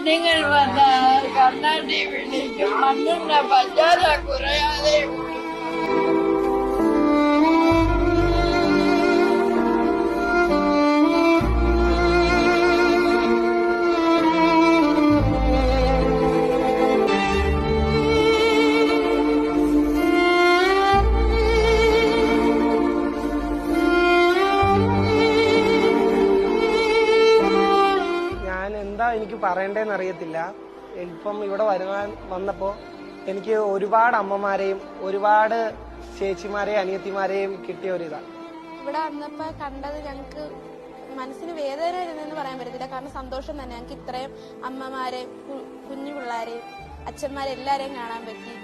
കുഞ്ഞുങ്ങൾ വന്ന കണ്ണാടി വിളിക്കും മണ്ണെണ്ണ പഞ്ചാര കുറയാതെ എന്താ എനിക്ക് പറയണ്ടേന്ന് അറിയത്തില്ല. ഇപ്പം ഇവിടെ വന്നപ്പോ എനിക്ക് ഒരുപാട് അമ്മമാരെയും ഒരുപാട് ചേച്ചിമാരെയും അനിയത്തിമാരെയും കിട്ടിയ ഒരിതാണ്. ഇവിടെ വന്നപ്പോ കണ്ടത് ഞങ്ങൾക്ക് മനസ്സിന് വേദന ഇരുന്നെന്ന് പറയാൻ പറ്റത്തില്ല. കാരണം സന്തോഷം തന്നെ. ഞങ്ങൾക്ക് ഇത്രയും അമ്മമാരെയും കുഞ്ഞു പിള്ളേരെയും അച്ഛന്മാരെല്ലാരെയും കാണാൻ പറ്റി.